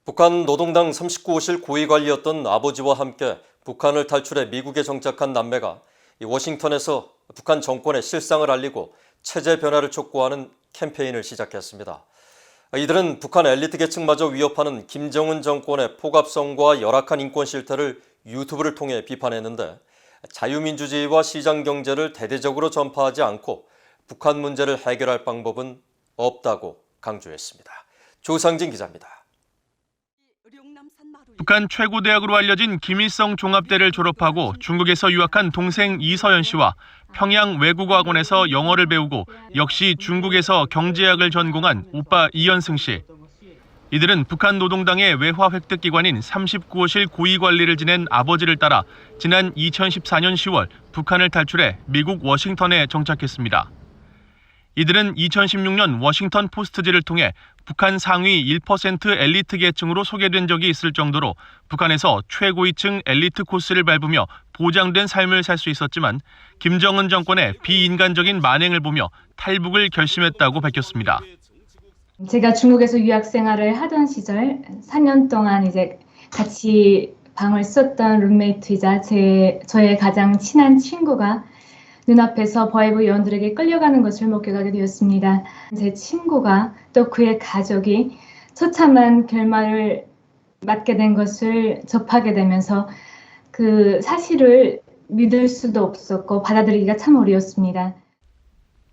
북한 노동당 39호실 고위관리였던 아버지와 함께 북한을 탈출해 미국에 정착한 남매가 워싱턴에서 북한 정권의 실상을 알리고 체제 변화를 촉구하는 캠페인을 시작했습니다. 이들은 북한 엘리트 계층마저 위협하는 김정은 정권의 포갑성과 열악한 인권 실태를 유튜브를 통해 비판했는데, 자유민주주의와 시장경제를 대대적으로 전파하지 않고 북한 문제를 해결할 방법은 없다고 강조했습니다. 조상진 기자입니다. 북한 최고 대학으로 알려진 김일성 종합대를 졸업하고 중국에서 유학한 동생 이서연 씨와 평양 외국어학원에서 영어를 배우고 역시 중국에서 경제학을 전공한 오빠 이현승 씨. 이들은 북한 노동당의 외화 획득 기관인 39호실 고위 관리를 지낸 아버지를 따라 지난 2014년 10월 북한을 탈출해 미국 워싱턴에 정착했습니다. 이들은 2016년 워싱턴 포스트지를 통해 북한 상위 1% 엘리트 계층으로 소개된 적이 있을 정도로 북한에서 최고위층 엘리트 코스를 밟으며 보장된 삶을 살 수 있었지만, 김정은 정권의 비인간적인 만행을 보며 탈북을 결심했다고 밝혔습니다. 제가 중국에서 유학 생활을 하던 시절 4년 동안 이제 같이 방을 썼던 룸메이트이자 저의 가장 친한 친구가 눈앞에서 버해부 요원들에게 끌려가는 것을 목격하게 되었습니다. 제 친구가 또 그의 가족이 처참한 결말을 맞게 된 것을 접하게 되면서 그 사실을 믿을 수도 없었고 받아들이기가 참 어려웠습니다.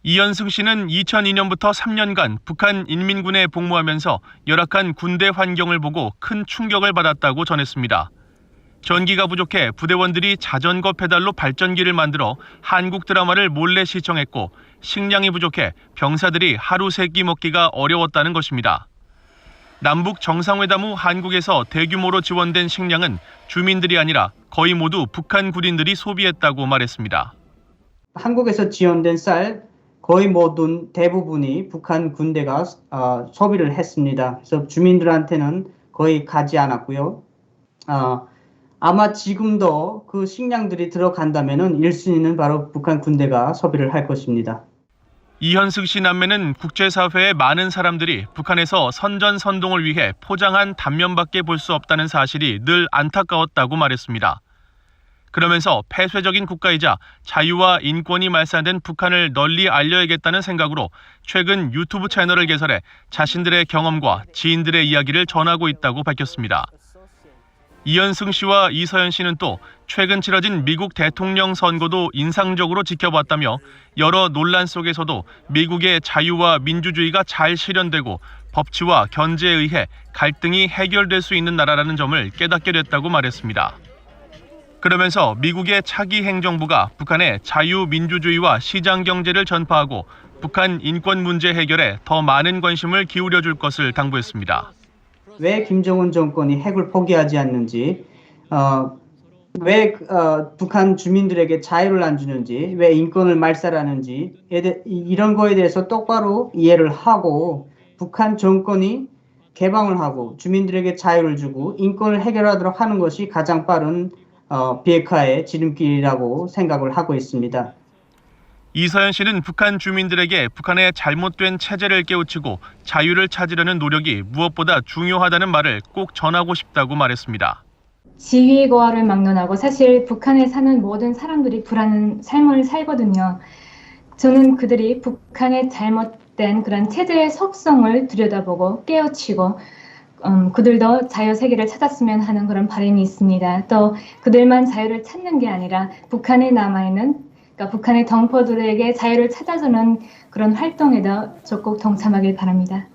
이현승 씨는 2002년부터 3년간 북한 인민군에 복무하면서 열악한 군대 환경을 보고 큰 충격을 받았다고 전했습니다. 전기가 부족해 부대원들이 자전거 페달로 발전기를 만들어 한국 드라마를 몰래 시청했고, 식량이 부족해 병사들이 하루 세 끼 먹기가 어려웠다는 것입니다. 남북 정상회담 후 한국에서 대규모로 지원된 식량은 주민들이 아니라 거의 모두 북한 군인들이 소비했다고 말했습니다. 한국에서 지원된 쌀 거의 모든 대부분이 북한 군대가 소비를 했습니다. 그래서 주민들한테는 거의 가지 않았고요. 아마 지금도 그 식량들이 들어간다면은 1순위는 바로 북한 군대가 소비를 할 것입니다. 이현승 씨 남매는 국제사회의 많은 사람들이 북한에서 선전선동을 위해 포장한 단면밖에 볼 수 없다는 사실이 늘 안타까웠다고 말했습니다. 그러면서 폐쇄적인 국가이자 자유와 인권이 말살된 북한을 널리 알려야겠다는 생각으로 최근 유튜브 채널을 개설해 자신들의 경험과 지인들의 이야기를 전하고 있다고 밝혔습니다. 이현승 씨와 이서연 씨는 또 최근 치러진 미국 대통령 선거도 인상적으로 지켜봤다며, 여러 논란 속에서도 미국의 자유와 민주주의가 잘 실현되고 법치와 견제에 의해 갈등이 해결될 수 있는 나라라는 점을 깨닫게 됐다고 말했습니다. 그러면서 미국의 차기 행정부가 북한의 자유민주주의와 시장경제를 전파하고 북한 인권 문제 해결에 더 많은 관심을 기울여줄 것을 당부했습니다. 왜 김정은 정권이 핵을 포기하지 않는지, 왜 북한 주민들에게 자유를 안 주는지, 왜 인권을 말살하는지, 이런 거에 대해서 똑바로 이해를 하고 북한 정권이 개방을 하고 주민들에게 자유를 주고 인권을 해결하도록 하는 것이 가장 빠른 비핵화의 지름길이라고 생각을 하고 있습니다. 이서연 씨는 북한 주민들에게 북한의 잘못된 체제를 깨우치고 자유를 찾으려는 노력이 무엇보다 중요하다는 말을 꼭 전하고 싶다고 말했습니다. 지위고하를 막론하고 사실 북한에 사는 모든 사람들이 불안한 삶을 살거든요. 저는 그들이 북한의 잘못된 그런 체제의 속성을 들여다보고 깨우치고 그들도 자유 세계를 찾았으면 하는 그런 바람이 있습니다. 또 그들만 자유를 찾는 게 아니라 북한에 남아있는, 그러니까 북한의 동포들에게 자유를 찾아주는 그런 활동에도 적극 동참하길 바랍니다.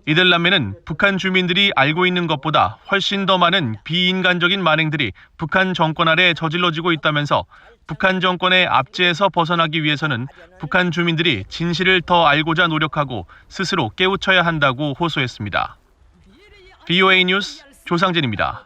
이들 남매는 북한 주민들이 알고 있는 것보다 훨씬 더 많은 비인간적인 만행들이 북한 정권 아래 저질러지고 있다면서, 북한 정권의 압제에서 벗어나기 위해서는 북한 주민들이 진실을 더 알고자 노력하고 스스로 깨우쳐야 한다고 호소했습니다. VOA 뉴스 조상진입니다.